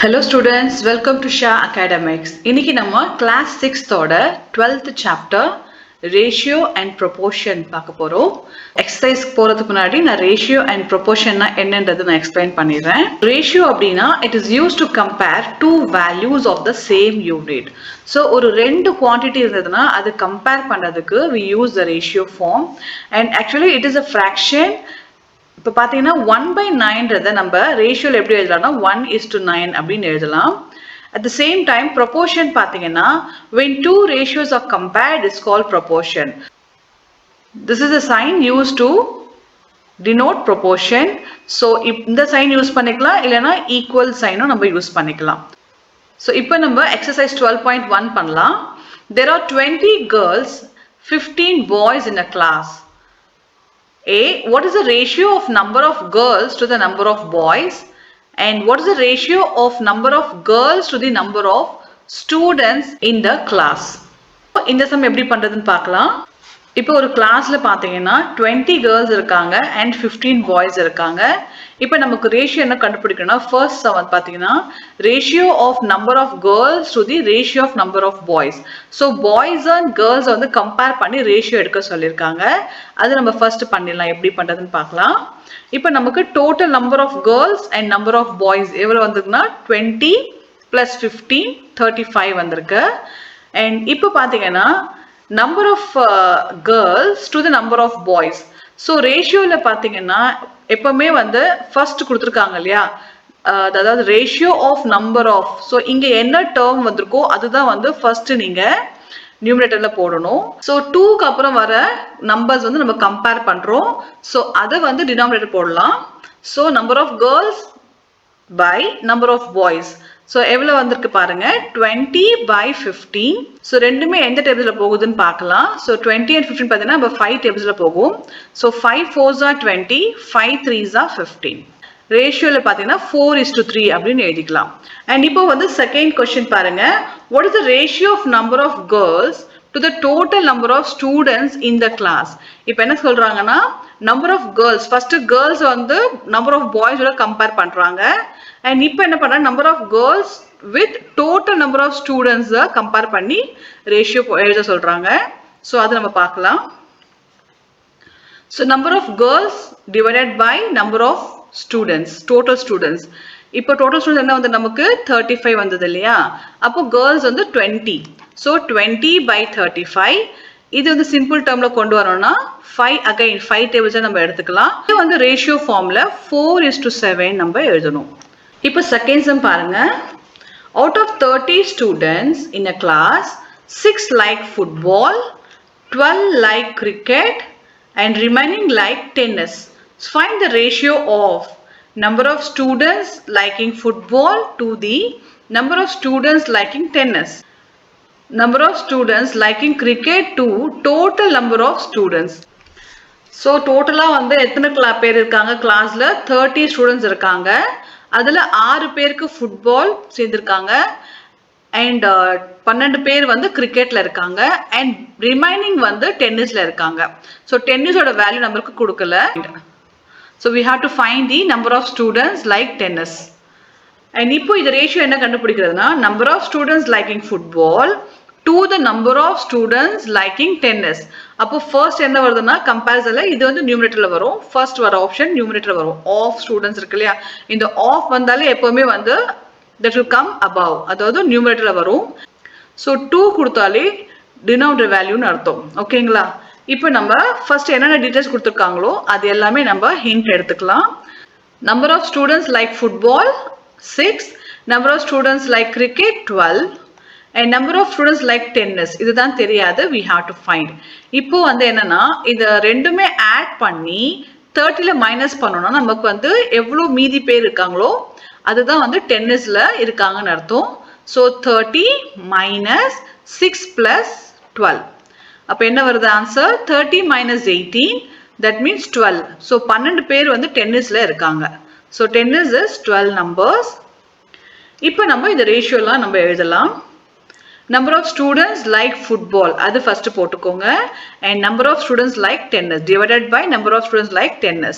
Hello students, welcome to Shah Academics. இன்னைக்கு நம்ம class 6th ஓட 12th chapter ratio and proportion பார்க்க போறோம். Exercise போறதுக்கு முன்னாடி நான் ratio and proportion என்னன்றது நான் explain பண்ணிடுறேன். Ratio அப்படின்னா it is used to compare two values of the same unit. So ஒரு ரெண்டு quantity இருந்ததுன்னா அது compare பண்றதுக்கு we use the ratio form and actually it is a fraction. இப்போ பார்த்தீங்கன்னா 1/9 நம்ம ரேஷியோல எப்படி எழுதலாம்னா 1:9 அப்படின்னு எழுதலாம். At the same time proportion பார்த்தீங்கன்னா when two ratios are compared is called proportion. This is a sign used to denote proportion. So இந்த sign use பண்ணிக்கலாம் இல்லைன்னா equal sign நம்ம யூஸ் பண்ணிக்கலாம். So இப்போ நம்ம exercise 12.1 பண்ணலாம். There are 20 girls, 15 boys in a class. A. What is the ratio of number of girls to the number of boys? And what is the ratio of number of girls to the number of students in the class? இந்த some எப்படி பண்றதுன்னு பார்க்கலாம். இப்போ ஒரு கிளாஸ்ல பாத்தீங்கன்னா 20 girls இருக்காங்க and 15 boys இருக்காங்க. இப்போ நமக்கு ரேஷியோ என்ன கண்டுபிடிக்கணும்னா ஃபர்ஸ்ட் சம் பாத்தீங்கன்னா ratio of number of girls to the ratio of number of boys. So boys and girls வந்து கம்பேர் பண்ணி ரேஷியோ எடுக்க சொல்லியிருக்காங்க. அது நம்ம ஃபர்ஸ்ட் பண்ணிடலாம், எப்படி பண்றதுன்னு பார்க்கலாம். இப்போ நமக்கு total number of girls and number of boys எவ்வளவு வந்திருக்குன்னா 20 + 15 35 வந்திருக்கு. அண்ட் இப்போ பாத்தீங்கன்னா number of girls to the number of boys. So ரேஷியோல பாத்தீங்கன்னா எப்பவுமே வந்து ஃபர்ஸ்ட் கொடுத்துருக்காங்க இல்லையா, அதாவது ratio of number of. So இங்க என்ன டேர்ம் வந்திருக்கோ அதுதான் வந்து ஃபர்ஸ்ட் நீங்க நியூமரேட்டர்ல போடணும். ஸோ 2க்கு அப்புறம் வர நம்பர்ஸ் வந்து நம்ம கம்பேர் பண்றோம். ஸோ அதை வந்து டினாமினேட்டர் போடலாம். So number of girls by number of boys. So எவ்வளோ வந்திருக்கு பாருங்க 20/15. ஸோ ரெண்டுமே எந்த டேபிள்ல போகுதுன்னு பார்க்கலாம். ஸோ 20 and 15 பார்த்தீங்கன்னா நம்ம 5 டேபிள்ஸ்ல போகும். So 5 4s are 20, 5 3s are 15. ரேஷியோல பார்த்தீங்கன்னா 4:3 அப்படின்னு எழுதிக்கலாம். அண்ட் இப்போ வந்து செகண்ட் கொஸ்டின் பாருங்க, what is the ratio of number of girls to the total number of students in the class. இப்போ என்ன சொல்றாங்கன்னா number of girls first girls வந்து நம்பர் ஆஃப் பாய்ஸோட கம்பேர் பண்றாங்க. அண்ட் இப்போ என்ன பண்றாங்க number of girls with total number of students compare பண்ணி ratio எழுத சொல்றாங்க. ஸோ அது நம்ம பார்க்கலாம். So number of girls divided by number of students, total students. இப்போ டோட்டல் ஸ்டூடெண்ட்ஸ் என்ன வந்து நமக்கு 35 வந்தது இல்லையா, அப்போ கேர்ள்ஸ் வந்து 20. ஸோ 20/35. இது வந்து சிம்பிள் டேர்ம்ல கொண்டு வரணும்னா 5 அகைன் 5 டேபிள்ஸ் நம்ம எடுத்துக்கலாம். இது வந்து ரேஷியோ ஃபார்ம்ல 4:7 நம்ம எழுதணும். இப்போ செகண்ட் சம் பாருங்க, out of 30 students in a class 6 like football, 12 like cricket and remaining like tennis. Find the ratio of number of students liking football to the number of students liking tennis. Number of students liking cricket to total number of students. So டோட்டலாக வந்து எத்தனை பேர் இருக்காங்க கிளாஸில் 30 students இருக்காங்க. அதில் 6 பேருக்கு football சேர்ந்துருக்காங்க and 12 பேர் வந்து கிரிக்கெட்டில் இருக்காங்க அண்ட் ரிமைனிங் வந்து டென்னிஸில் இருக்காங்க. ஸோ டென்னிஸோட வேல்யூ நம்மளுக்கு கொடுக்கல. So we have to find the number of students like tennis. And இப்போ இது ரேஷியோ என்ன கண்டுபிடிக்கிறதுனா number of students liking football to the number of students liking tennis. அப்போ ஃபர்ஸ்ட் என்ன வருதுன்னா கம்பேரிசன்ல இது வந்து நியூமரேட்டர்ல வரும். ஃபர்ஸ்ட் வர ஆப்ஷன் நியூமரேட்டர்ல வரும். ஆஃப் ஸ்டூடெண்ட்ஸ் இருக்கு இல்லையா, இந்த ஆஃப் வந்தாலே எப்பவுமே வந்து that will come above, அதாவது நியூமரேட்டர்ல வரும். ஸோ 2 கொடுத்தாலே டினாமினேட்டர் வேல்யூன்னு அர்த்தம். ஓகேங்களா, இப்போ நம்ம ஃபர்ஸ்ட் என்னென்ன டீடைல்ஸ் கொடுத்துருக்காங்களோ அது எல்லாமே நம்ம ஹிண்ட் எடுத்துக்கலாம். Number of students like football 6, number of students like cricket 12 and number of students like tennis. இதுதான் தெரியாது, we have to find. இப்போ வந்து என்னன்னா இது ரெண்டுமே ஆட் பண்ணி 30ல மைனஸ் பண்ணோம்னா நமக்கு வந்து எவ்வளோ மீதி பேர் இருக்காங்களோ அதுதான் வந்து டென்னிஸ்ல இருக்காங்கன்னு அர்த்தம். ஸோ 30 - 6 + 12. அப்போ என்ன வருது ஆன்சர் 30 - 18, that means 12. ஸோ 12 பேர் வந்து டென்னிஸ்ல இருக்காங்க. So tennis is 12 numbers. இப்போ நம்ம இந்த ரேஷியோலாம் நம்ம எழுதலாம். number of students like football அது ஃபர்ஸ்ட் போட்டுக்கோங்க and number of students like tennis divided by number of students like tennis.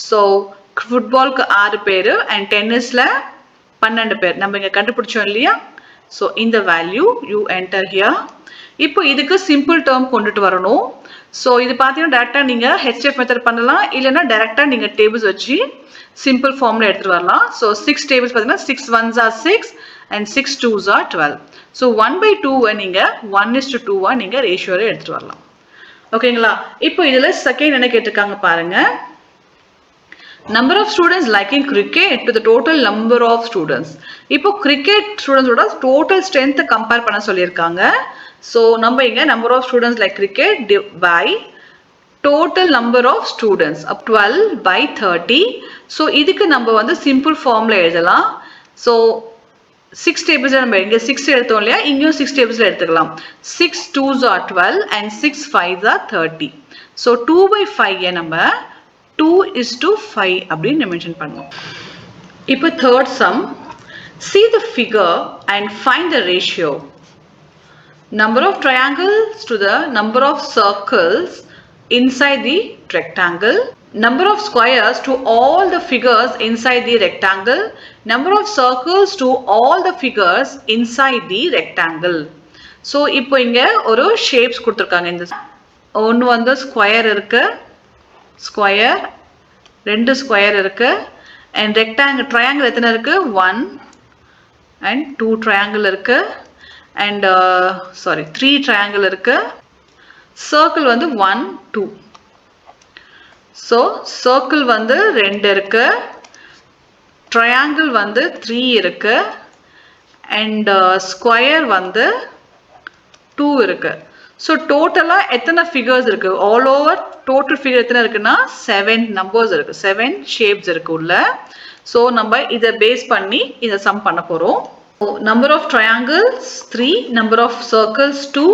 So footballக்கு 6 பேர் and tennisல 12 பேர் நம்ம இங்க கண்டுபிடிச்சோம் இல்லையா? ஸோ இந்த வேல்யூ யூ என்டர் ஹியர். இப்போ இதுக்கு சிம்பிள் டேர்ம் கொண்டுட்டு வரணும். ஸோ இது பார்த்தீங்கன்னா டேரெக்டாக நீங்கள் ஹெச்எஃப் மெத்தட் பண்ணலாம், இல்லைன்னா டேரெக்டாக நீங்கள் டேபிள்ஸ் வச்சு சிம்பிள் ஃபார்மில் எடுத்துகிட்டு வரலாம். ஸோ 6 டேபிள்ஸ் பார்த்தீங்கன்னா 6 1s are 6 and 6 2s are 12. So 1/2 நீங்கள் 1:2 நீங்கள் ரேஷியோவில் எடுத்துகிட்டு வரலாம். ஓகேங்களா? இப்போ இதில் செகண்ட் என்ன கேட்டிருக்காங்க பாருங்க. Number of students liking cricket to the total number of students. இப்போ cricket students ஓட total strength கம்பேர் பண்ண சொல்லியிருக்காங்க. ஸோ நம்ம இங்கே number of students like cricket by total number of students up 12/30. So இதுக்கு நம்ம வந்து சிம்பிள் ஃபார்மில் எழுதலாம். ஸோ 6 tables நம்ம இங்கே 6 எடுத்தோம் இல்லையா, இங்கேயும் 6 tables எடுத்துக்கலாம். 6 2s are 12 and 6 5s are 30. So 2/5 நம்ம 2:5 அப்படின்னு மென்ஷன் பண்ணுவோம். இப்போ third sum. See the figure and find the ratio. Number of triangles to the number of circles inside the rectangle. Number of squares to all the figures inside the rectangle. Number of circles to all the figures inside the rectangle. So இப்போ இங்க ஒரு shapes கொடுத்திருக்காங்க. இந்த ஒன்று வந்து square இருக்கு, square 2 square இருக்கு, and rectangle triangle எத்தனை இருக்கு? 1 and 2 ட்ரையாங்கிள் இருக்கு, அண்ட் 3 ட்ரையாங்கிள் இருக்கு. சர்க்கிள் வந்து 1 2. ஸோ சர்க்கிள் வந்து 2 இருக்கு, ட்ரையாங்கிள் வந்து 3 இருக்கு, அண்ட் ஸ்கொயர் வந்து 2 இருக்கு. ஸோ டோட்டலாக எத்தனை ஃபிகர்ஸ் இருக்கு? ஆல் ஓவர் டோட்டல் ஃபிகர் எத்தனை இருக்குன்னா 7 நம்பர்ஸ் இருக்கு, 7 ஷேப்ஸ் இருக்கு உள்ள. ஸோ நம்ம இதை பேஸ் பண்ணி இதை சம் பண்ண போகிறோம். Number of triangles 3, number of circles 2,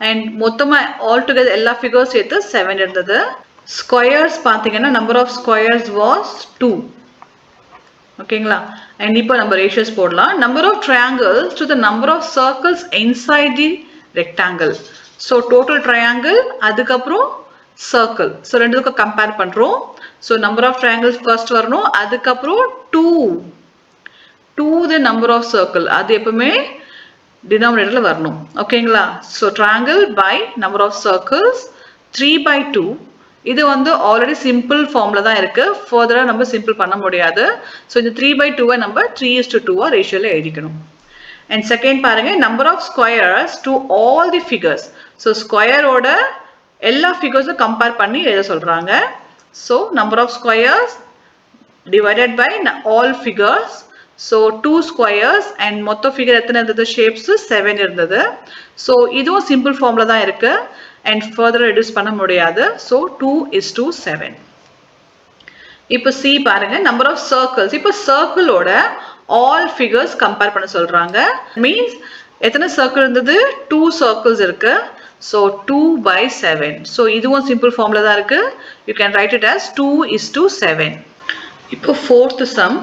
and மொத்தமாக ஆல் டுகெதர் எல்லா ஃபிகர்ஸ் சேர்த்து 7 இருந்தது. ஸ்கொயர்ஸ் பார்த்தீங்கன்னா நம்பர் ஆஃப் ஸ்கொயர்ஸ் வாஸ் 2. ஓகேங்களா? அண்ட் இப்போ நம்ம ரேஷியோஸ் போடலாம். Number of triangles to the number of circles inside the rectangle. So total triangle அதுக்கப்புறம் சர்க்கிள், ஸோ ரெண்டுக்கும் கம்பேர் பண்ணுறோம். So number of triangles first வரணும், அதுக்கப்புறம் 2 த நம்பர் ஆஃப் சர்க்கிள், அது எப்பவுமே டினாமினேட்டரில் வரணும். ஓகேங்களா? So triangle by number of circles 3/2. இது வந்து ஆல்ரெடி சிம்பிள் ஃபார்மில் தான் இருக்குது, ஃபர்தராக நம்ம சிம்பிள் பண்ண முடியாது. ஸோ இந்த 3/2 நம்ம 3:2 ரேஷியோவில் எழுதிக்கணும். அண்ட் செகண்ட் பாருங்க, number of squares to all the figures. So ஸ்கொயரோட எல்லா ஃபிகர்ஸும் கம்பேர் பண்ணி எழுத சொல்கிறாங்க. So number of squares divided by all figures. So 2 squares and மொத்த ஃபிகர் எத்தனை இருந்தது? ஷேப்ஸ் 7 இருந்தது. ஸோ இதுவும் சிம்பிள் ஃபார்மில் தான் இருக்குது அண்ட் ஃபர்தர் ரெடியூஸ் பண்ண முடியாது. ஸோ 2:7. இப்போ சி பாருங்க, நம்பர் ஆஃப் சர்க்கிள்ஸ். இப்போ சர்க்கிளோட ஆல் ஃபிகர்ஸ் கம்பேர் பண்ண சொல்றாங்க. மீன்ஸ் எத்தனை சர்க்கிள் இருந்தது? 2 சர்க்கிள்ஸ் இருக்கு. ஸோ 2/7. ஸோ இதுவும் சிம்பிள் ஃபார்ம்ல தான் இருக்கு. You can write it as 2:7. இப்போ fourth sum.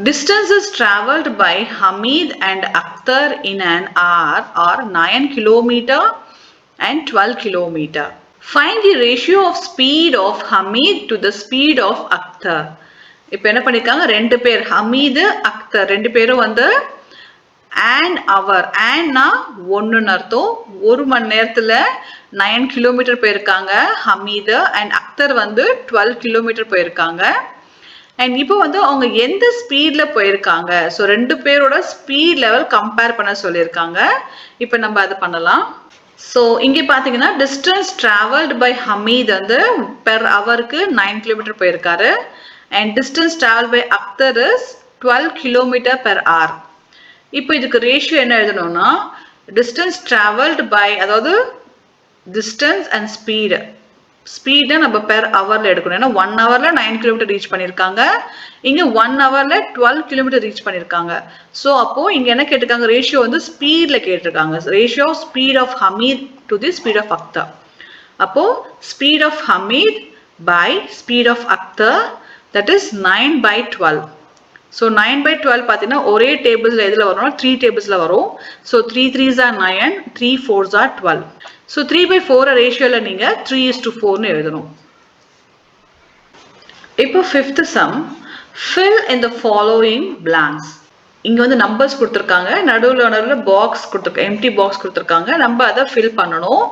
Distances traveled by Hamid and Akhtar in an hour are 9 km and 12 km. Find the ratio of speed of Hamid to the speed of Akhtar. இப்போ என்ன பண்ணிருக்காங்க? 2 பேர், ஹமீது அக்தர் 2 பேரும் வந்து an hour, anna 1 அர்த்தம். 1 மணி நேரத்துல 9 kilometre போயிருக்காங்க Hameed, and Akhtar வந்து 12 கிலோமீட்டர் போயிருக்காங்க. அண்ட் இப்போ வந்து அவங்க எந்த ஸ்பீட்ல போயிருக்காங்க? ஸோ 2 பேரோட ஸ்பீட் லெவல் கம்பேர் பண்ண சொல்லியிருக்காங்க. இப்போ நம்ம அதை பண்ணலாம். ஸோ இங்கே பார்த்தீங்கன்னா டிஸ்டன்ஸ் டிராவல்டு பை ஹமீத் வந்து பெர் ஹவருக்கு 9 கிலோமீட்டர் போயிருக்காரு. And distance travel by Akhtar is 12 kilometre per hour. இப்போ இதுக்கு ரேஷியோ என்ன எழுதணும்னா, டிஸ்டன்ஸ் டிராவல்டு பை, அதாவது டிஸ்டன்ஸ் அண்ட் ஸ்பீடு. ஸ்பீடை நம்ம பெர் ஹவர்ல எடுக்கணும். ஏன்னா 1 ஹவர்ல 9 கிலோமீட்டர் ரீச் பண்ணியிருக்காங்க, இங்கே 1 ஹவர்ல 12 கிலோமீட்டர் ரீச் பண்ணியிருக்காங்க. ஸோ அப்போ இங்க என்ன கேட்டிருக்காங்க? ரேஷியோ வந்து ஸ்பீட்ல கேட்டிருக்காங்க. Ratio speed of Hameed to the speed of Akhtar. அப்போ speed of Hameed by speed of Akhtar, that is 9/12. So 9/12 பார்த்தீங்கன்னா ஒரே டேபிள்ஸ்ல எதில் வரும்னா 3 டேபிள்ஸ்ல வரும். So 3 3s are 9, 3 4s are 12. So 3/4 ரேஷியோவில் நீங்கள் 3:4 எழுதணும். இப்போ 5th sum, fill in the following blanks. இங்க வந்து நம்பர்ஸ் கொடுத்துருக்காங்க, நடுவில் பாக்ஸ் கொடுத்துருக்காங்க, எம்டி பாக்ஸ் கொடுத்துருக்காங்க. நம்ம அதை ஃபில் பண்ணணும்.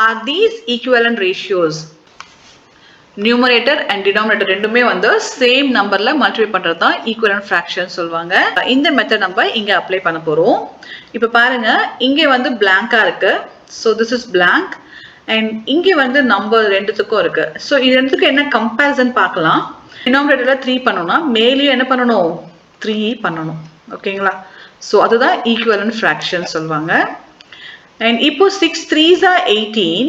Are these equivalent ratios? Numerator and denominator ரெண்டுமே வந்து சேம் நம்பர்ல மல்டிப்ளை பண்றது தான் ஈக்குவலன்ட் ஃபிராக்ஷன் சொல்லுவாங்க. இந்த மெத்தட் நம்ம இங்க அப்ளை பண்ண போறோம். இப்ப பாருங்க, இங்க வந்து பிளாங்கா இருக்கு. So this is blank. And இங்க வந்து நம்பர் ரெண்டுத்துக்கும் இருக்கு. ஸோ இது ரெண்டுத்துக்கும் என்ன கம்பேரிசன் பார்க்கலாம். டினாமினேட்டர்ல 3 பண்ணணும்னா மேலேயும் என்ன பண்ணணும், 3 பண்ணணும். ஓகேங்களா? ஸோ அதுதான் ஈக்குவலன்ட் ஃபிராக்ஷன் சொல்லுவாங்க. அண்ட் இப்போ 6 3s are 18.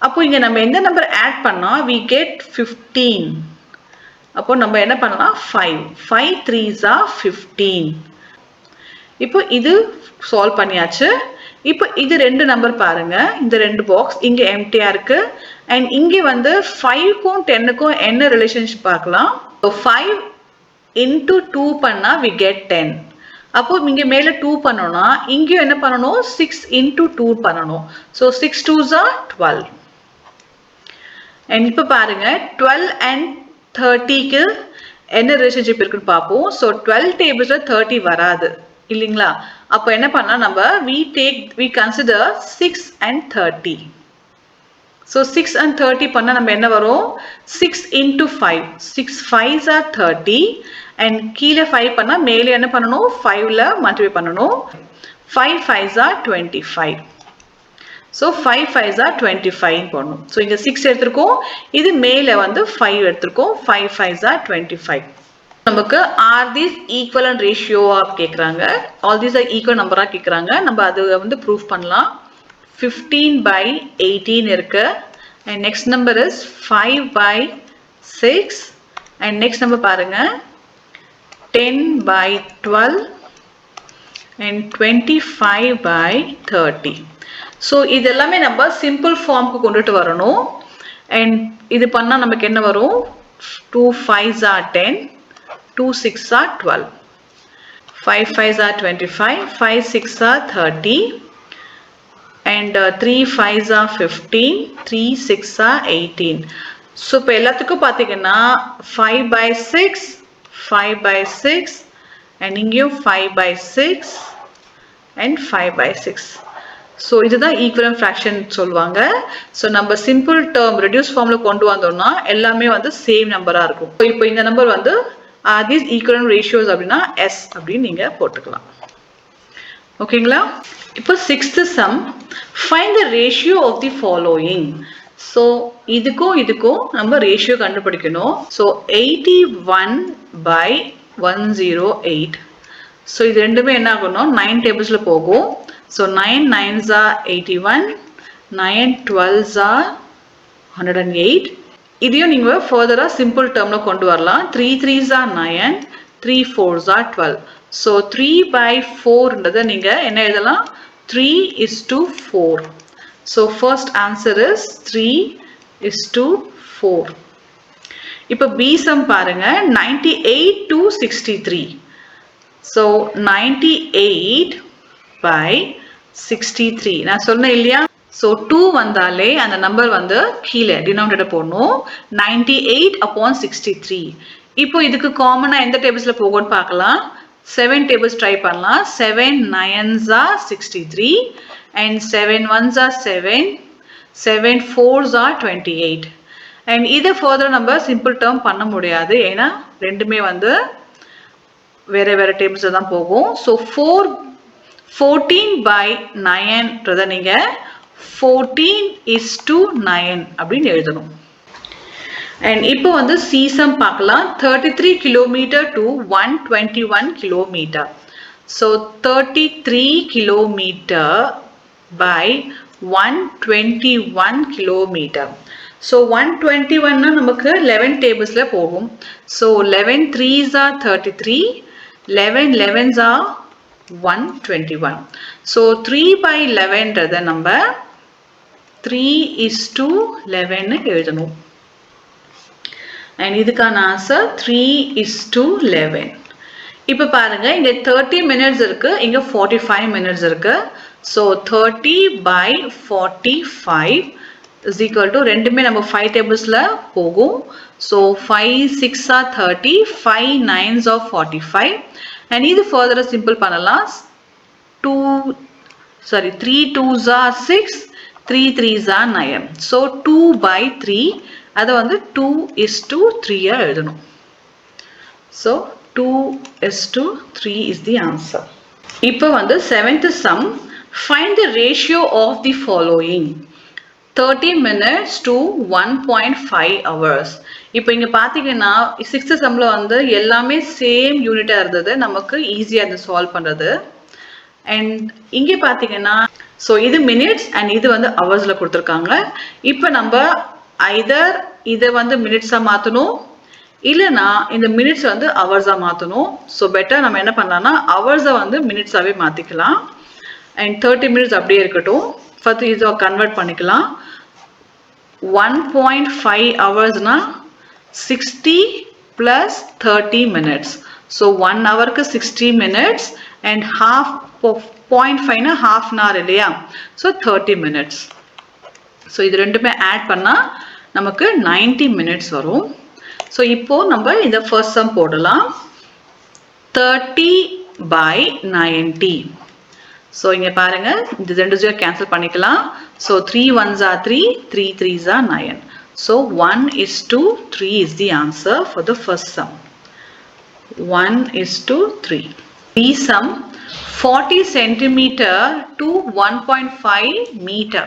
அப்போ இங்க நம்ம எந்த நம்பர் ஆட் பண்ணா we get 15. அப்போ நம்ம என்ன பண்ணலாம், 5 3s are 15. இப்போ இது சால்வ் பண்ணியாச்சு. இப்போ இது ரெண்டு நம்பர் பாருங்க, இந்த ரெண்டு பாக்ஸ் இங்க எம்டியா இருக்கு. அண்ட் இங்க வந்து 5க்கும் 10க்கும் என்ன ரிலேஷன்ஷிப் பார்க்கலாம். 5 into 2 பண்ணா we get 10. அப்போ இங்க மேல 2 பண்ணோம்னா இங்கேயும் என்ன பண்ணணும், 6 into 2 பண்ணணும். So 6 2s are 12. அண்ட் இப்போ பாருங்க 12 and 30க்கு என்ன ரிலேஷன்ஷிப் இருக்குன்னு பார்ப்போம். ஸோ 12 டேபிள்ஸ்ல 30 வராது இல்லைங்களா? அப்போ என்ன பண்ணலாம், நம்ம we consider 6 and 30. So 6 and 30 பண்ணா நம்ம என்ன வரும், 6 into 5. 6 5s are 30. அண்ட் கீழே 5 பண்ணா மேலே என்ன பண்ணணும், 5ல மல்டிப்ளை பண்ணணும். 5 5s are 25. So 5 5s are 25 போடணும். ஸோ இங்க 6 எடுத்திருக்கோம், இது மேலே வந்து 5 எடுத்திருக்கோம். 5 5s are 25. நமக்கு ஆர் தீஸ் ஈக்குவலன்ட் ரேஷியோவா கேட்குறாங்க, ஆல் தீஸ் ஆர் ஈக்குவல் நம்பரா கேட்குறாங்க. நம்ம அது வந்து ப்ரூஃப் பண்ணலாம். 15/18 இருக்கு. And next number is 5/6. And next number பாருங்க 10/12 and 25/30. ஸோ இது எல்லாமே நம்ம சிம்பிள் ஃபார்முக்கு கொண்டுட்டு வரணும். அண்ட் இது பண்ணா நமக்கு என்ன வரும், 2 5s are 10, 2 6s are 12, 5 5s are 25, 5 6s are 30, and 3 5s are 15, 3 6s are 18. So இப்போ எல்லாத்துக்கும் பார்த்தீங்கன்னா 5/6, 5/6, and இங்கேயும் 5/6 and 5/6. ஸோ இதுதான் ஈக்குவலன்ட் ஃபிராக்ஷன் சொல்லுவாங்க. ஸோ நம்ம சிம்பிள் டேர்ம் ரெடியூஸ் ஃபார்ம்ல கொண்டு வந்தோம்னா எல்லாமே வந்து சேம் நம்பரா இருக்கும். இப்போ இந்த நம்பர் வந்து these equivalent ratios அப்படின்னா S அப்படின்னு நீங்க போட்டுக்கலாம். ஓகேங்களா? இப்போ 6th sum, find the ratio of the following. So இதுக்கும் நம்ம ரேஷியோ கண்டுபிடிக்கணும். ஸோ 81/108. ஸோ இது ரெண்டுமே என்ன ஆகணும், 9 டேபிள்ஸ்ல போகும். So 9 9s are 81, 9 12s are 108. இதையும் நீங்க ஃபர்தரா சிம்பிள் டேர்ம்ல கொண்டு வரலாம். 3 3s are 9, 3 4s are 12. So 3/4ன்றதை நீங்க என்ன எழுதலாம், 3:4. So first answer is 3:4. இப்போ பி சம் பாருங்க, 98 to 63. ஸோ 98/63 நான் சொன்னேன் இல்லையா. ஸோ 2 வந்தாலே அந்த நம்பர் வந்து கீழே டினாமினேட்டர் போடணும். 98/63. இப்போ இதுக்கு காமனா எந்த டேபிள்ஸ்ல போகும்னு பார்க்கலாம். 7 டேபிள்ஸ் ட்ரை பண்ணலாம். 7 9s are 63, and 7 1s are 7, 7 4s are 28. And இதை ஃபர்தர் நம்ம சிம்பிள் டேர்ம் பண்ண முடியாது, ஏன்னா ரெண்டுமே வந்து வேற வேற டேபிள்ஸ் தான் போகும். ஸோ 14/9ன்றதை நீங்க 14:9 அப்படின்னு எழுதணும். அண்ட் இப்போ வந்து சீசம் பார்க்கலாம். 33 kilometre to 121 kilometre. So 33 kilometre by 121 kilometre. So 121 நமக்கு 11 டேபிள்ஸ்ல போகும். So 11 3s are 33, 11 11s are 121. So 3/11ன்றதை நம்ம 3:11 எழுதணும். அண்ட் இதுக்கான ஆன்சர் 3:11. இப்போ பாருங்க, இங்க 30 minutes இருக்கு, இங்க 45 minutes இருக்கு. ஸோ 30/45 is equal to, ரெண்டுமே நம்ம 5 டேபிள்ஸ்ல போகும். So 5 6s are 30, 5 9s are 45, and இது further simple பண்ணலாம். 3 2s are 6, 3 3s are 9. So 2/3 அதை வந்து 2:3 எழுதணும். So 2:3 is the answer. இப்போ வந்து 7th sum, find the ratio of the following: 30 minutes to 1.5 hours. இப்போ இங்க பாத்தீங்கன்னா 6th sumல வந்து எல்லாமே சேம் யூனிட்டா இருந்தது, நமக்கு ஈஸியா இருந்து சால்வ் பண்றது. அண்ட் இங்க பாத்தீங்கன்னா ஸோ இது மினிட்ஸ் அண்ட் இது வந்து ஹவர்ஸ்ல கொடுத்துருக்காங்க. இப்போ நம்ம ஐதர் இதை வந்து மினிட்ஸா மாத்தணும், இல்லைனா இந்த மினிட்ஸ் வந்து ஹவர்ஸா மாத்தணும். ஸோ பெட்டர் நம்ம என்ன பண்ணலாம்னா ஹவர்ஸை வந்து மினிட்ஸாவே மாத்திக்கலாம். அண்ட் 30 minutes அப்படியே இருக்கட்டும். ஃபர்ஸ்ட் இதை கன்வெர்ட் பண்ணிக்கலாம். 1.5 ஹவர்ஸ்னா 60 plus 30 minutes. So 1 hourக்கு 60 minutes and half 0.5 na half an hour இல்லையா? So 30 minutes. So இது ரெண்டுமே ஆட் பண்ணா நமக்கு 90 minutes வரும். So இப்போ நம்ம இந்த first sum போடலாம். 30/90. So இங்க பாருங்க, இந்த ரெண்டு ஜீரோ கேன்சல் பண்ணிக்கலாம். So 3 1s are 3, 3 3s are 9. So 1:3 is the answer for the first sum. 1:3. The sum 40 centimeter to 1.5 meter.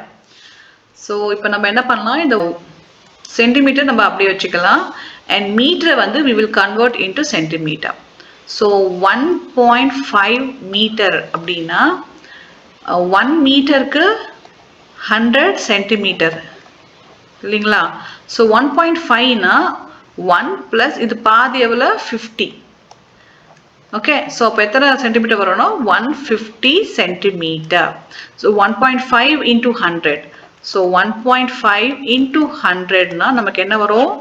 So இப்போ நம்ம என்ன பண்ணலாம், இந்த சென்டிமீட்டர் நம்ம அப்படியே வச்சுக்கலாம் and meter வந்து we will convert into centimeter. So 1.5 meter அப்படின்னா 1 மீட்டருக்கு 100 சென்டிமீட்டர் இல்லைங்களா? ஸோ 1.5னா 1 + இது பாதி எவ்வளோ 50. ஓகே, ஸோ அப்போ எத்தனை சென்டிமீட்டர் வரணும்? 150 centimetre. So 1.5 into 100. So 1.5 into 100னா நமக்கு என்ன வரும்?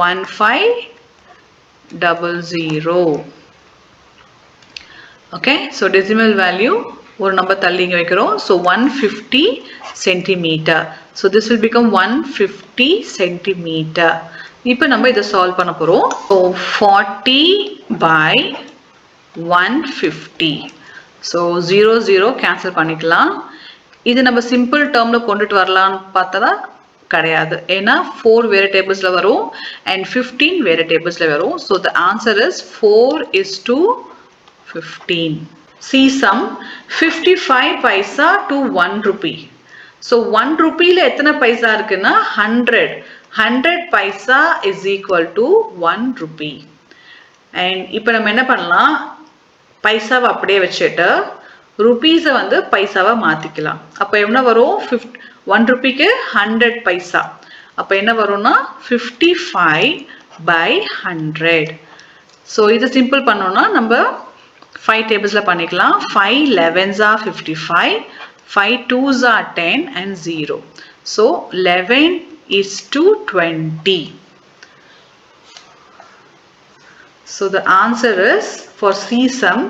1500. ஓகே, ஸோ டெசிமல் வேல்யூ ஒரு நம்பர் தள்ளி இங்கே வைக்கிறோம். So 150 centimetre. So this will become 150 centimetre. இப்போ நம்ம இதை சால்வ் பண்ண போகிறோம். ஸோ 40/150. ஸோ 0 0 கேன்சல் பண்ணிக்கலாம். இது நம்ம சிம்பிள் டேர்மில் கொண்டுட்டு வரலான்னு பார்த்தா கிடையாது, ஏன்னா 4 வேறு டேபிள்ஸில் வரும் அண்ட் 15 வேறு டேபிள்ஸில் வரும். So the answer is 4:15. See sum 55 paisa to 1 rupee. So 1 rupeeல எத்தனை பைசா இருக்குன்னா 100. 100 paisa is equal to 1 rupee. And இப்போ நம்ம என்ன பண்ணலாம், பைசாவை அப்படியே வச்சுட்டு ருபீஸை வந்து பைசாவை மாற்றிக்கலாம். அப்போ என்ன வரும்? 1 rupeeக்கு 100 பைசா. அப்போ என்ன வரும்னா 55/100. ஸோ இது சிம்பிள் பண்ணோம்னா நம்ம 5 tablesல பண்ணிக்கலாம். 5 11s are 55, 5 2s are 10 and 0. So 11:20. So the answer is for C sum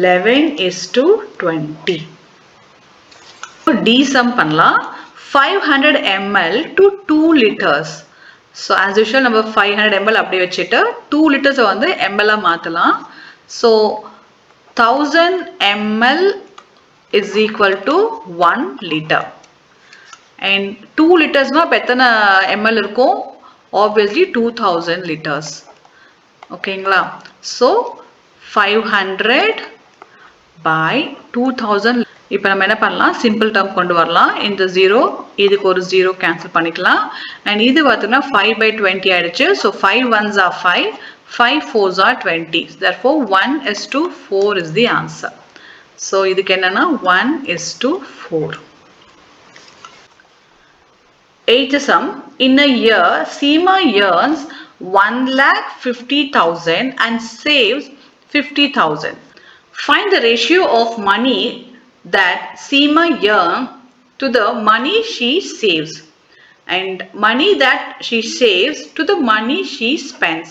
11:20. D sum பண்ணலாம். 500 ml to 2 liters. So as usual நம்ம 500 ml அப்படியே வச்சுட்டு 2 liters வந்து ml மாற்றலாம். So 1000 ml is equal to 1 liter. And 2 liters na எத்தனை ml இருக்கும்? Obviously 2000 liters. ஓகேங்களா? So 500/2000. இப்போ நம்ம என்ன பண்ணலாம், சிம்பிள் டேர்ம் கொண்டு வரலாம். இந்த 0 இதுக்கு ஒரு 0 கேன்சல் பண்ணிக்கலாம். அண்ட் இது பார்த்தீங்கன்னா 5/20 ஆயிடுச்சு. So 5 1s are 5, 5 4s are 20. Therefore 1:4 is the answer. So இதுக்கு என்னன்னா 1:4. 8th sum. In a year, Seema earns 1,50,000 and saves 50,000. Find the ratio of money that Seema earns to the money she saves and money that she saves to the money she spends.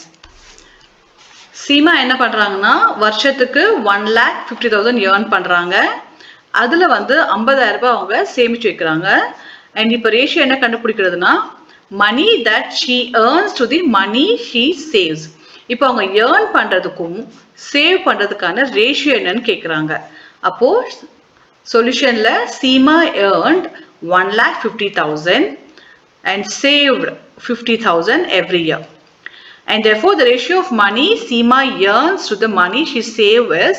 Seema என்ன பண்றாங்கன்னா வருஷத்துக்கு 1,50,000 earn பண்றாங்க. அதுல வந்து 50,000 ரூபாய் அவங்க சேமிச்சு வைக்கிறாங்க. அண்ட் இப்போ ரேஷியோ என்ன கண்டுபிடிக்கிறதுனா money that she earns to the money she saves. இப்போ அவங்க earn பண்றதுக்கும் சேவ் பண்றதுக்கான ரேஷியோ என்னன்னு கேக்குறாங்க. அப்போ சொல்யூஷன்ல Seema earned 1,50,000 and saved 50,000 every year. And therefore, the ratio of money Seema earns to the money she saved is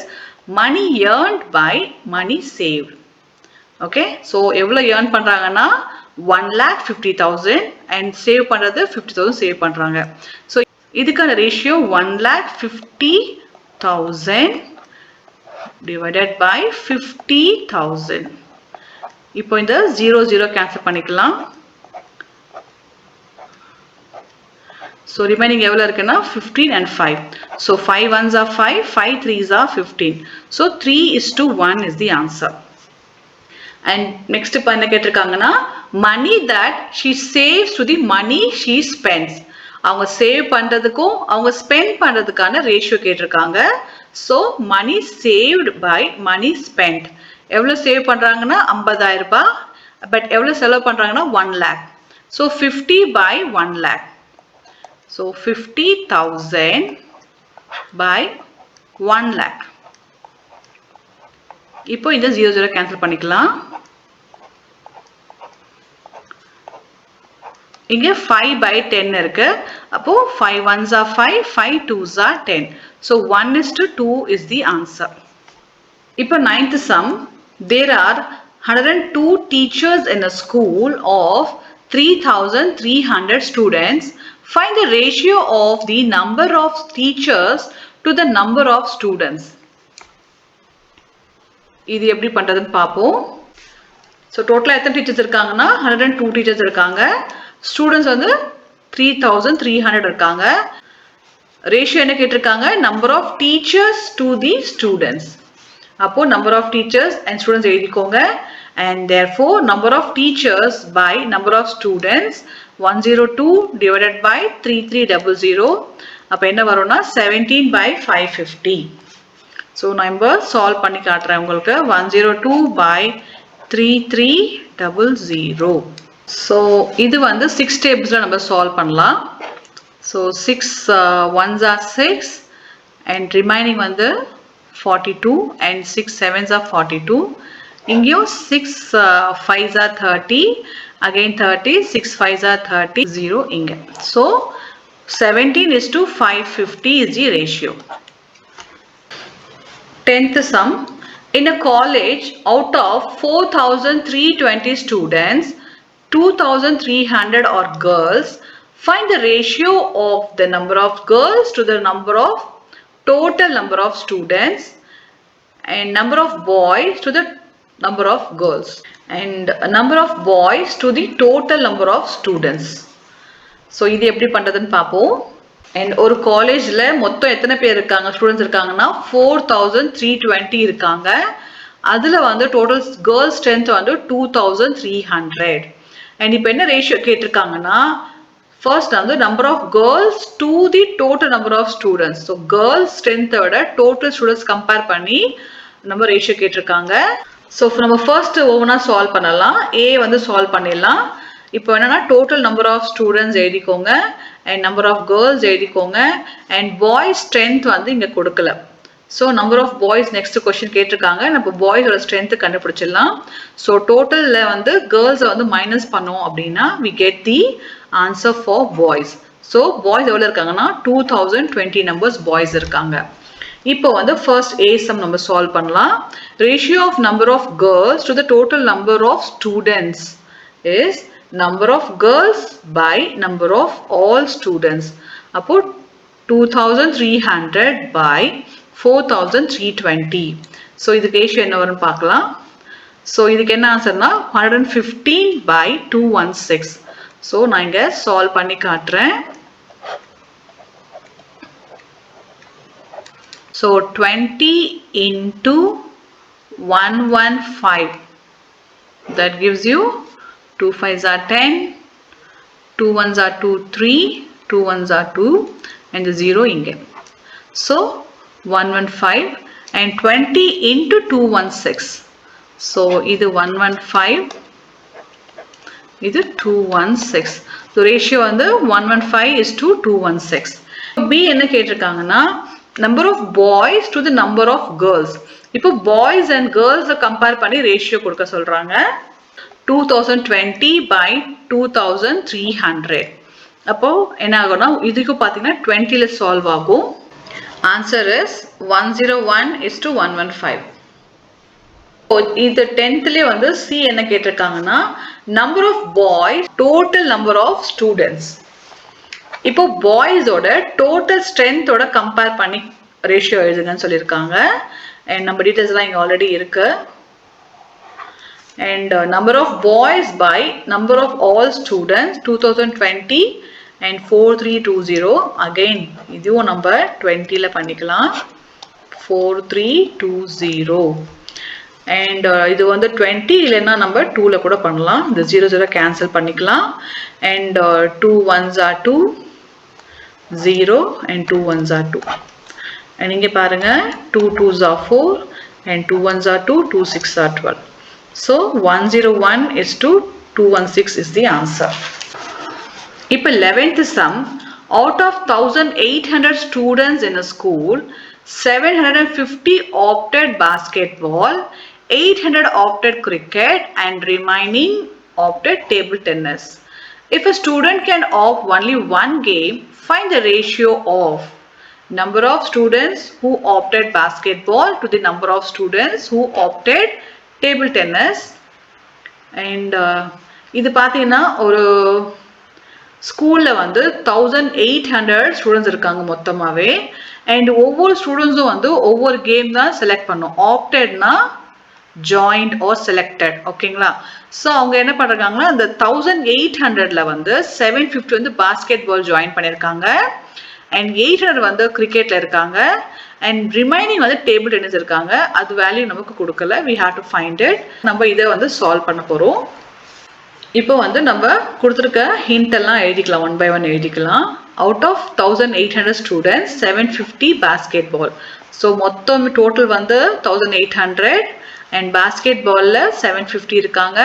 money earned by money saved. Okay, so எவ்வளோ earn பண்றாங்கன்னா 1,50,000 and save பண்றது 50,000 save பண்றாங்க. So இதுக்கான ratio 1,50,000 divided by 50,000. இப்போ இந்த 0 cancel பண்ணிக்கலாம். So remaining எவ்வளோ இருக்குன்னா 15 and 5. So 5 ones are 5, 5 threes are 15. So 3:1 is the answer. And next இப்போ என்ன கேட்டிருக்காங்கன்னா money that she saves to the money she spends. அவங்க சேவ் பண்றதுக்கும் அவங்க ஸ்பெண்ட் பண்றதுக்கான ரேஷியோ கேட்டிருக்காங்க. So money saved by money spent. எவ்வளோ சேவ் பண்றாங்கன்னா 50,000 ரூபாய். பட் எவ்வளோ செலவு பண்றாங்கன்னா 1 lakh. So 50 by 1 lakh. So 50,000 by 1 lakh. இப்போ இந்த 0 கேன்சல் பண்ணிக்கலாம். இங்க 5 by 10 இருக்கு. அப்போ 5 ones are 5, 5 twos are 10. So 1:2 is the answer. இப்போ 9th sum. There are 102 teachers in a school of 3,300 students. Find the ratio of the number of teachers to the number of students. இது எப்படி பண்றதுன்னு பாப்போம். So total எத்தனை teachers இருக்காங்கன்னா 102 teachers இருக்காங்க. Students வந்து 3,300 இருக்காங்க. ரேஷியோ என்ன கேட்டிருக்காங்க number of teachers to the students. அப்போ number of teachers and students எழுதிக்கோங்க. And therefore number of teachers by number of students 102 divided by 3300. அப்போ என்ன வரும்னா 17 by 550. So number solve பண்ணி காட்டுறேன் உங்களுக்கு. 102 by 3300. So இது வந்து 6 tablesல நம்ம solve பண்ணலாம். So 6 ones are 6 and remaining வந்து 42 and 6 sevens are 42. இங்கேயும் 6 5s are 30, again 30, 6 5s are 30, 0 இங்க. So 17:550 is the ratio. 10th sum. In a college, out of 4,320 students, 2,300 are girls. Find the ratio of the number of girls to the number of total number of students and number of boys to the number of girls and number of boys to the total number of students. So இது எப்படி பண்றதுன்னு பாப்போம். And ஒரு காலேஜ்ல மொத்தம் எத்தனை பேர் இருக்காங்க ஸ்டூடெண்ட்ஸ் இருக்காங்கன்னா 4,320 இருக்காங்க. அதுல வந்து டோட்டல் கேர்ள்ஸ் ஸ்ட்ரென்த் வந்து 2,300. And இப்போ என்ன ரேஷியோ கேட்டிருக்காங்கன்னா first வந்து number of girls to the total number of students. So girls strength விட total students compare பண்ணி நம்ம ரேஷியோ கேட்டிருக்காங்க. So நம்ம first ஒவ்வொன்றா சால்வ் பண்ணலாம். A வந்து சால்வ் பண்ணிடலாம். இப்போ என்னன்னா total number of students எழுதிக்கோங்க and number of girls எழுதிக்கோங்க and boys strength வந்து இங்க கொடுக்கல. So number of boys next question கேட்டிருக்காங்க. நம்ம boys ஓட strength கண்டுபிடிச்சிடலாம். So totalல வந்து girls வந்து மைனஸ் பண்ணோம் அப்படின்னா we get the answer for boys. So boys எவ்வளவு இருக்காங்கன்னா 2,020 numbers boys இருக்காங்க. இப்போ வந்து first A sum நம்ம solve பண்ணலாம். Ratio of number of girls to the total number of students is number of girls by number of all students. அப்போ 2,300 by 4,320. So இதுக்கு ratio என்ன வரும்னு பார்க்கலாம். So இதுக்கு என்ன ஆன்சர்னா 115 by 216. So நான் இங்க solve பண்ணி காட்டுறேன். So 20 into 115, that gives you 2 5s are 10, 2 1s are 2 3, 2 1s are 2 and the 0 inge. So 115 and 20 into 216. So either 115, either 216. So ratio on the 115 is to 216. B என்ன கேட்டிருக்காங்கன்னா number of boys to the number of girls. இப்போ boys and girls compare பண்ணி ratio கொடுக்க சொல்றாங்க. 2020 by 2300. அப்போ என்ன ஆகும்னா இதுக்கு பார்த்தீங்கன்னா 20ல சால்வ் ஆகும். Answer is 101:115. இது 10thலயே வந்து சி என்ன கேட்டிருக்காங்கன்னா number of boys total number of students. இப்போ பாய்ஸோட டோட்டல் ஸ்ட்ரென்த்தோட கம்பேர் பண்ணி ரேஷியோ எழுதுங்கன்னு சொல்லியிருக்காங்க. அண்ட் நம்ம டீட்டெயில்ஸ்லாம் இங்கே ஆல்ரெடி இருக்கு. And number of boys by number of all students 2020 and 4320. Again இதுவும் நம்ம 20ல பண்ணிக்கலாம். 4320. அண்ட் இது வந்து 20 இல்லைன்னா நம்ம 2ல கூட பண்ணலாம். இந்த 00 கேன்சல் பண்ணிக்கலாம். And 2 1s are 2, 0 and 2 1s are 2. And இங்கே பாருங்க 2 2s are 4 and 2 1s are 2, 2 6 are 12. So 101:216 is the answer. இப்போ 11th sum, out of 1800 students in a school, 750 opted basketball, 800 opted cricket and remaining opted table tennis. If a student can opt only one game, find the ratio of number of students who opted basketball to the number of students who opted table tennis. And இது பார்த்தீங்கன்னா ஒரு ஸ்கூலில் வந்து 1800 students இருக்காங்க மொத்தமாகவே. And ஒவ்வொரு ஸ்டூடெண்ட்ஸும் வந்து ஒவ்வொரு கேம் தான் செலக்ட் பண்ணும். ஆப்டட்னா ஜாயிண்ட் ஆர் செலக்டட். ஓகேங்களா? ஸோ அவங்க என்ன பண்ணுறாங்கன்னா அந்த 1800ல் வந்து 750 வந்து பாஸ்கெட் பால் ஜாயின் பண்ணியிருக்காங்க. அண்ட் 800 வந்து கிரிக்கெட்டில் இருக்காங்க. அண்ட் ரிமைனிங் வந்து டேபிள் டென்னிஸ் இருக்காங்க. அது வேல்யூ நமக்கு கொடுக்கல. We have to find it. நம்ம இதை வந்து சால்வ் பண்ண போகிறோம். இப்போ வந்து நம்ம கொடுத்துருக்க ஹிண்ட் எல்லாம் எழுதிக்கலாம். 1 by 1 எழுதிக்கலாம். Out of 1800 students 750 basket ball. So மொத்தம் டோட்டல் வந்து 1800. அண்ட் பாஸ்கெட் பாலில் 750 இருக்காங்க.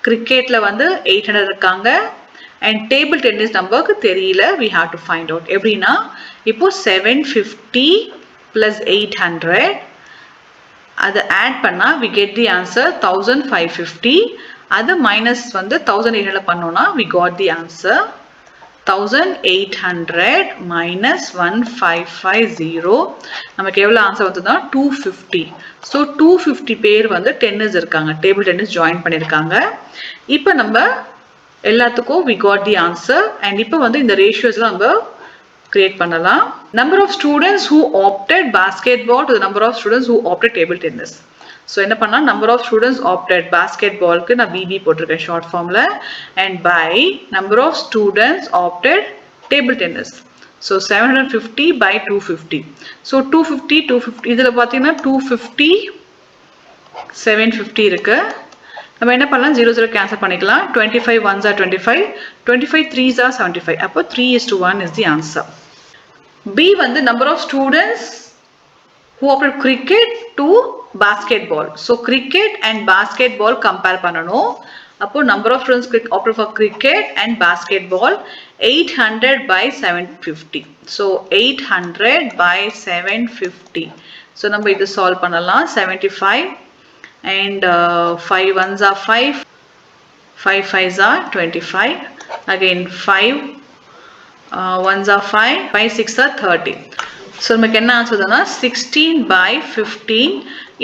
கிரிக்கெட்டில் வந்து 800 இருக்காங்க. அண்ட் டேபிள் டென்னிஸ் நமக்கு தெரியல. We have to find out. எப்படின்னா இப்போ 750 + 800 அதை ஆட் பண்ணால் வி கெட் தி ஆன்சர் 1550. அது மைனஸ் வந்து 1800 பண்ணோம்னா we got the answer 1800 minus 1550. நமக்கு எவ்வளோ ஆன்சர் வந்ததுன்னா 250. ஸோ 250 பேர் வந்து டென்னிஸ் இருக்காங்க, டேபிள் டென்னிஸ் ஜாயின் பண்ணியிருக்காங்க. இப்போ நம்ம எல்லாத்துக்கும் we got the answer. And இப்போ வந்து இந்த ரேஷியோஸ்லாம் நம்ம கிரியேட் பண்ணலாம். Number of students who opted basketball to the number of students who opted table tennis. So என்ன பண்ணால் நம்பர் ஆஃப் ஸ்டூடெண்ட்ஸ் ஆப்டட் பாஸ்கெட்பாலுக்கு நான் பிபி போட்டிருக்கேன் ஷார்ட் ஃபார்மில். And by number of students opted table tennis. So 750 by 250. So 250 இதில் பார்த்தீங்கன்னா 250 750 இருக்கு. நம்ம என்ன பண்ணலாம் 00 கேன்சல் பண்ணிக்கலாம். 25 1s are 25, 25 3s are 75. அப்போ 3:1 is the answer. B வந்து number of students who opted cricket to basketball. So cricket and basketball compare பண்ணனும். அப்போ number of students opted for cricket and basketball 800 by 750. So 800 by 750. So நம்ம இது solve பண்ணலாம். 75 and 5 1s are 5, 5 5s are 25. Again 5 1s are 5, 5 6 are 30. So நமக்கு என்ன ஆன்சர்னா 16 by 15.